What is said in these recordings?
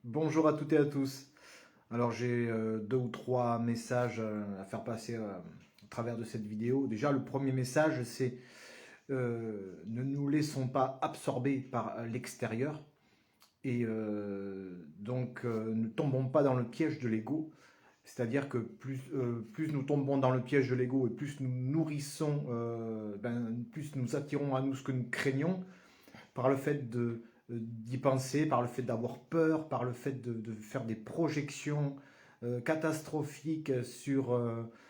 Bonjour à toutes et à tous. Alors j'ai deux ou trois messages à faire passer au travers de cette vidéo. Déjà le premier message c'est ne nous laissons pas absorber par l'extérieur et ne tombons pas dans le piège de l'ego. C'est-à-dire que plus nous tombons dans le piège de l'ego et plus nous nourrissons, plus nous attirons à nous ce que nous craignons par le fait d'y penser, par le fait d'avoir peur, par le fait de faire des projections catastrophiques sur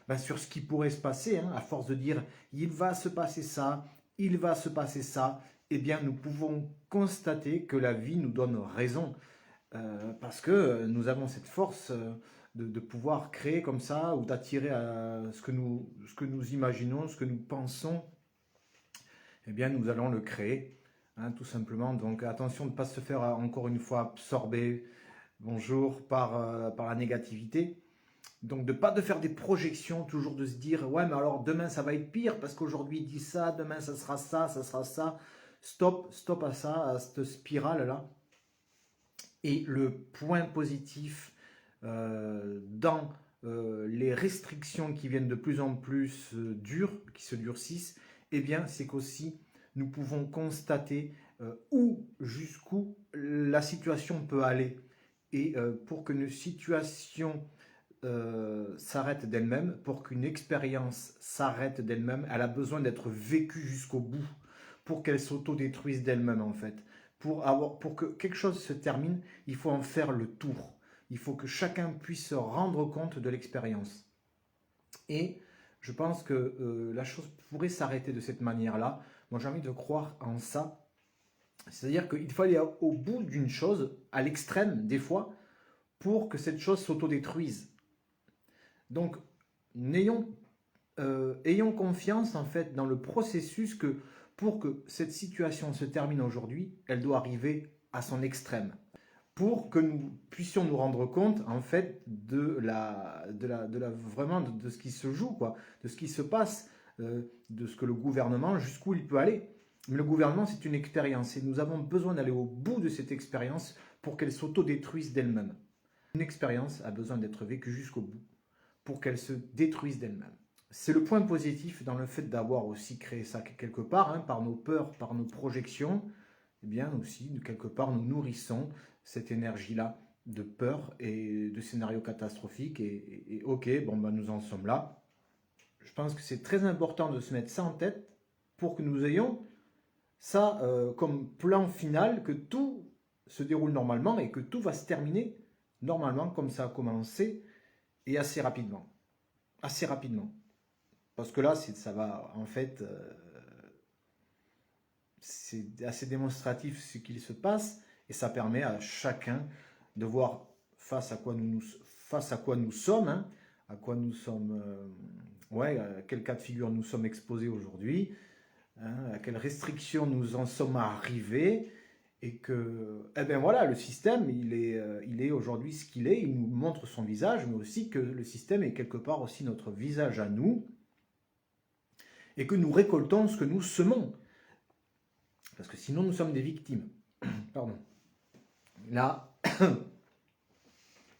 ce qui pourrait se passer, hein, à force de dire il va se passer ça, il va se passer ça, eh bien nous pouvons constater que la vie nous donne raison, parce que nous avons cette force de pouvoir créer comme ça ou d'attirer à ce que nous imaginons, ce que nous pensons, eh bien nous allons le créer. Hein, tout simplement. Donc attention de ne pas se faire encore une fois absorber, bonjour, par la négativité. Donc de ne pas de faire des projections, toujours de se dire ouais mais alors demain ça va être pire parce qu'aujourd'hui il dit ça, demain ça sera ça, ça sera ça. Stop, stop à ça, à cette spirale là. Et le point positif dans les restrictions qui viennent de plus en plus dures, qui se durcissent, eh bien c'est qu'aussi nous pouvons constater où, jusqu'où la situation peut aller. Et pour qu'une situation s'arrête d'elle-même, pour qu'une expérience s'arrête d'elle-même, elle a besoin d'être vécue jusqu'au bout, pour qu'elle s'autodétruise d'elle-même en fait. Pour que quelque chose se termine, il faut en faire le tour. Il faut que chacun puisse se rendre compte de l'expérience. Et je pense que la chose pourrait s'arrêter de cette manière-là. Moi, j'ai envie de croire en ça. C'est-à-dire qu'il faut aller au bout d'une chose, à l'extrême des fois, pour que cette chose s'autodétruise. Donc, ayons confiance en fait dans le processus que pour que cette situation se termine aujourd'hui, elle doit arriver à son extrême. Pour que nous puissions nous rendre compte en fait vraiment de ce qui se joue, quoi, de ce qui se passe, de ce que le gouvernement, jusqu'où il peut aller. Mais le gouvernement, c'est une expérience et nous avons besoin d'aller au bout de cette expérience pour qu'elle s'autodétruise d'elle-même. Une expérience a besoin d'être vécue jusqu'au bout pour qu'elle se détruise d'elle-même. C'est le point positif dans le fait d'avoir aussi créé ça quelque part, hein, par nos peurs, par nos projections, eh bien aussi, quelque part, nous nourrissons cette énergie-là de peur et de scénarios catastrophiques. Et ok, bon, ben, nous en sommes là. Je pense que c'est très important de se mettre ça en tête pour que nous ayons ça comme plan final, que tout se déroule normalement et que tout va se terminer normalement comme ça a commencé et assez rapidement. Assez rapidement. Parce que là, ça va, en fait, c'est assez démonstratif ce qu'il se passe et ça permet à chacun de voir face à quoi nous sommes, hein, à quoi nous sommes, à quel cas de figure nous sommes exposés aujourd'hui, hein, à quelles restrictions nous en sommes arrivés et que, eh bien voilà, le système, il est aujourd'hui ce qu'il est, il nous montre son visage, mais aussi que le système est quelque part aussi notre visage à nous et que nous récoltons ce que nous semons. Parce que sinon, nous sommes des victimes. Pardon. Là,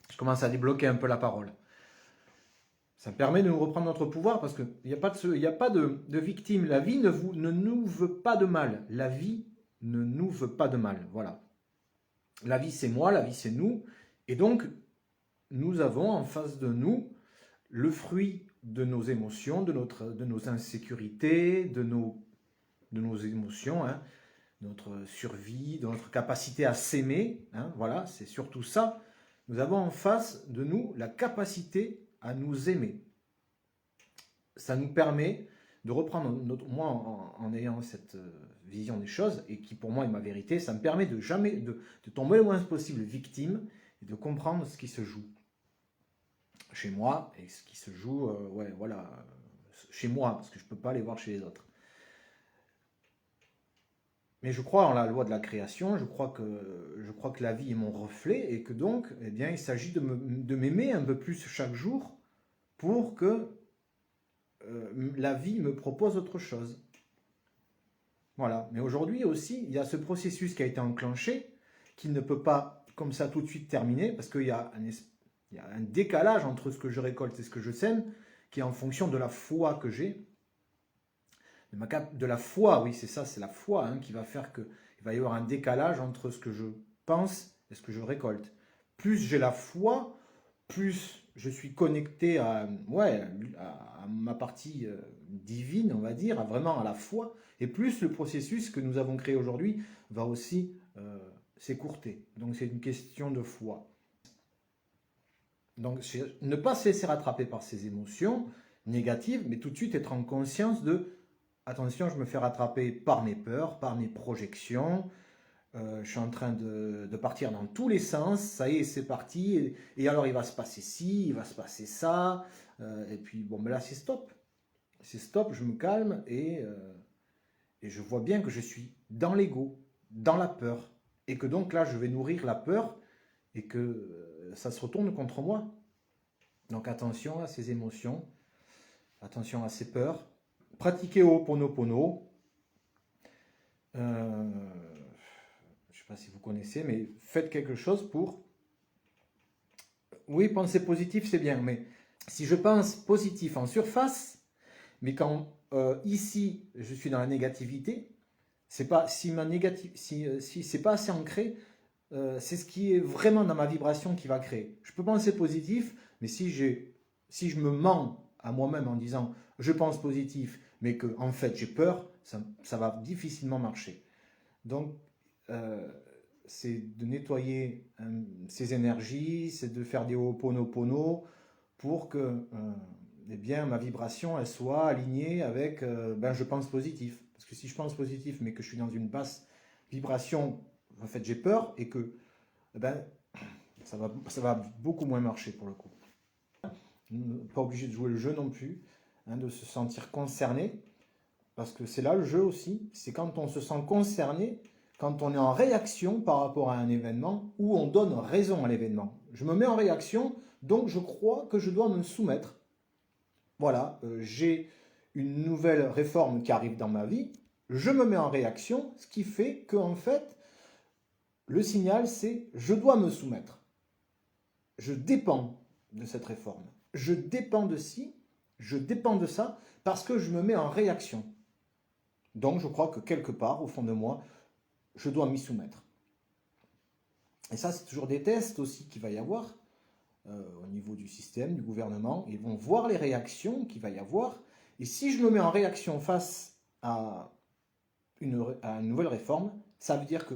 je commence à débloquer un peu la parole. Ça permet de nous reprendre notre pouvoir parce qu'il n'y a pas de victime. La vie ne nous veut pas de mal. La vie ne nous veut pas de mal. Voilà. La vie, c'est moi, la vie, c'est nous. Et donc, nous avons en face de nous le fruit de nos émotions, de nos insécurités, de nos émotions, hein, notre survie, de notre capacité à s'aimer. Hein, voilà, c'est surtout ça. Nous avons en face de nous la capacité à nous aimer. Ça nous permet de reprendre moi en ayant cette vision des choses et qui pour moi est ma vérité, ça me permet de jamais de tomber le moins possible victime et de comprendre ce qui se joue chez moi et ce qui se joue chez moi parce que je ne peux pas aller voir chez les autres. Mais je crois en la loi de la création, je crois que la vie est mon reflet et que donc, eh bien, il s'agit de m'aimer un peu plus chaque jour pour que la vie me propose autre chose. Voilà. Mais aujourd'hui aussi, il y a ce processus qui a été enclenché, qui ne peut pas comme ça tout de suite terminé, parce qu'il y a un décalage entre ce que je récolte et ce que je sème, qui est en fonction de la foi que j'ai. De la foi, oui, c'est ça, c'est la foi hein, qui va faire qu'il va y avoir un décalage entre ce que je pense et ce que je récolte. Plus j'ai la foi, plus je suis connecté à ma partie divine, on va dire, vraiment à la foi, et plus le processus que nous avons créé aujourd'hui va aussi s'écourter. Donc c'est une question de foi. Donc ne pas se laisser rattraper par ces émotions négatives, mais tout de suite être en conscience de attention, je me fais rattraper par mes peurs, par mes projections. Je suis en train de partir dans tous les sens. Ça y est, c'est parti. Et alors, il va se passer ci, il va se passer ça. Et puis, bon, mais là, c'est stop. C'est stop, je me calme et je vois bien que je suis dans l'ego, dans la peur. Et que donc là, je vais nourrir la peur et que ça se retourne contre moi. Donc, attention à ces émotions. Attention à ces peurs. Pratiquez Ho'oponopono. Je ne sais pas si vous connaissez, mais faites quelque chose pour... Oui, penser positif, c'est bien, mais si je pense positif en surface, mais quand ici, je suis dans la négativité, c'est pas, si c'est pas assez ancré, c'est ce qui est vraiment dans ma vibration qui va créer. Je peux penser positif, mais si je me mens à moi-même en disant je pense positif, mais que en fait j'ai peur, ça va difficilement marcher. Donc c'est de nettoyer ces énergies, c'est de faire des Ho'oponopono pour que eh bien, ma vibration elle soit alignée avec je pense positif. Parce que si je pense positif mais que je suis dans une basse vibration, en fait j'ai peur et que ça va beaucoup moins marcher pour le coup. Pas obligé de jouer le jeu non plus, hein, de se sentir concerné, parce que c'est là le jeu aussi, c'est quand on se sent concerné, quand on est en réaction par rapport à un événement, où on donne raison à l'événement. Je me mets en réaction, donc je crois que je dois me soumettre. Voilà, j'ai une nouvelle réforme qui arrive dans ma vie, je me mets en réaction, ce qui fait que en fait, le signal c'est je dois me soumettre. Je dépends de cette réforme. Je dépends de ci, je dépends de ça, parce que je me mets en réaction. Donc je crois que quelque part, au fond de moi, je dois m'y soumettre. Et ça, c'est toujours des tests aussi qu'il va y avoir au niveau du système, du gouvernement. Ils vont voir les réactions qu'il va y avoir. Et si je me mets en réaction face à une nouvelle réforme, ça veut dire que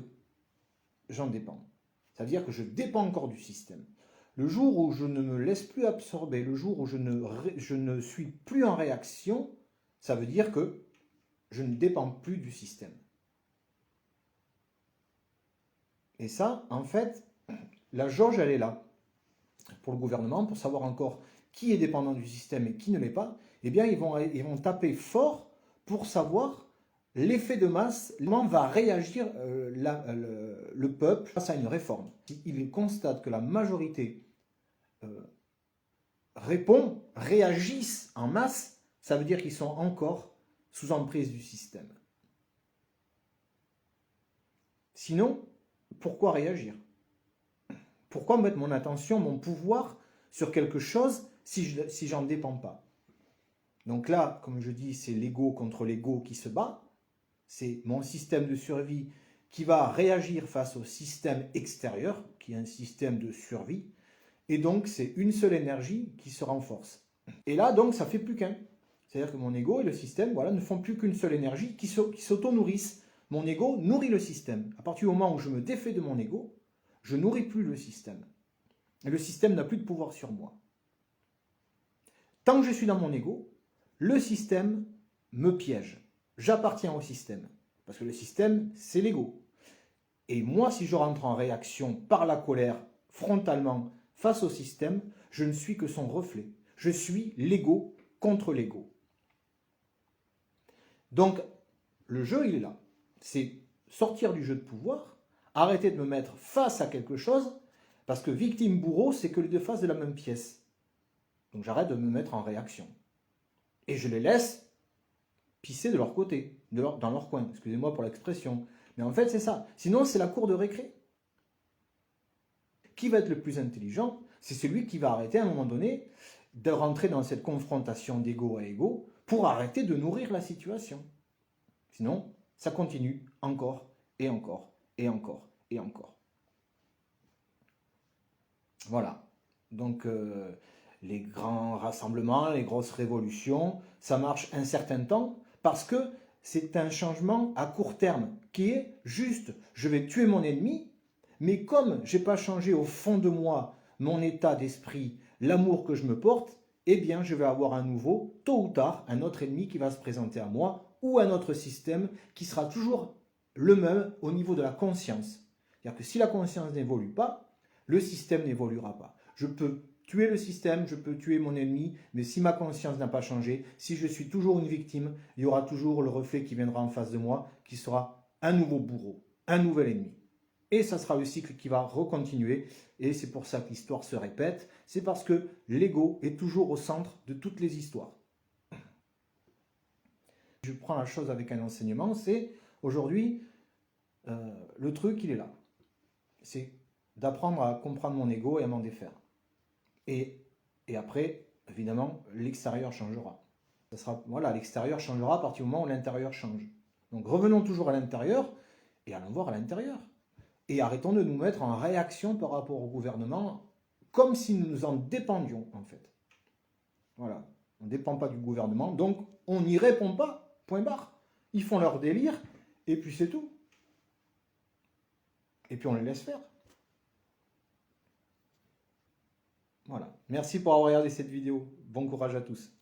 j'en dépends. Ça veut dire que je dépends encore du système. Le jour où je ne me laisse plus absorber, le jour où je ne suis plus en réaction, ça veut dire que je ne dépends plus du système. Et ça, en fait, la jauge, elle est là. Pour le gouvernement, pour savoir encore qui est dépendant du système et qui ne l'est pas, eh bien, ils vont taper fort pour savoir l'effet de masse, comment va réagir le peuple face à une réforme. Ils constatent que la majorité réagissent en masse, ça veut dire qu'ils sont encore sous emprise du système. Sinon, pourquoi réagir? Pourquoi mettre mon attention, mon pouvoir sur quelque chose si j'en dépends pas? Donc là, comme je dis, c'est l'ego contre l'ego qui se bat. C'est mon système de survie qui va réagir face au système extérieur, qui est un système de survie. Et donc, c'est une seule énergie qui se renforce. Et là, donc, ça ne fait plus qu'un. C'est-à-dire que mon ego et le système ne font plus qu'une seule énergie qui s'auto-nourrissent. Mon ego nourrit le système. À partir du moment où je me défais de mon ego, je ne nourris plus le système. Et le système n'a plus de pouvoir sur moi. Tant que je suis dans mon ego, le système me piège. J'appartiens au système. Parce que le système, c'est l'ego. Et moi, si je rentre en réaction par la colère, frontalement, face au système, je ne suis que son reflet. Je suis l'ego contre l'ego. Donc, le jeu, il est là. C'est sortir du jeu de pouvoir, arrêter de me mettre face à quelque chose, parce que victime-bourreau, c'est que les deux faces de la même pièce. Donc j'arrête de me mettre en réaction. Et je les laisse pisser de leur côté, dans leur coin. Excusez-moi pour l'expression. Mais en fait, c'est ça. Sinon, c'est la cour de récré. qui va être le plus intelligent, c'est celui qui va arrêter à un moment donné de rentrer dans cette confrontation d'ego à ego pour arrêter de nourrir la situation. Sinon, ça continue encore et encore et encore et encore. Voilà. Donc, les grands rassemblements, les grosses révolutions, ça marche un certain temps parce que c'est un changement à court terme qui est juste, je vais tuer mon ennemi, mais comme je n'ai pas changé au fond de moi mon état d'esprit, l'amour que je me porte, eh bien je vais avoir à nouveau, tôt ou tard, un autre ennemi qui va se présenter à moi ou un autre système qui sera toujours le même au niveau de la conscience. C'est-à-dire que si la conscience n'évolue pas, le système n'évoluera pas. Je peux tuer le système, je peux tuer mon ennemi, mais si ma conscience n'a pas changé, si je suis toujours une victime, il y aura toujours le reflet qui viendra en face de moi, qui sera un nouveau bourreau, un nouvel ennemi. Et ça sera le cycle qui va recontinuer, et c'est pour ça que l'histoire se répète, c'est parce que l'ego est toujours au centre de toutes les histoires. Je prends la chose avec un enseignement, c'est aujourd'hui, le truc il est là. C'est d'apprendre à comprendre mon ego et à m'en défaire. Et après, évidemment, l'extérieur changera. Ça sera, voilà, l'extérieur changera à partir du moment où l'intérieur change. Donc revenons toujours à l'intérieur et allons voir à l'intérieur. Et arrêtons de nous mettre en réaction par rapport au gouvernement, comme si nous en dépendions, en fait. Voilà, on ne dépend pas du gouvernement, donc on n'y répond pas, point barre. Ils font leur délire, et puis c'est tout. Et puis on les laisse faire. Voilà. Merci pour avoir regardé cette vidéo. Bon courage à tous.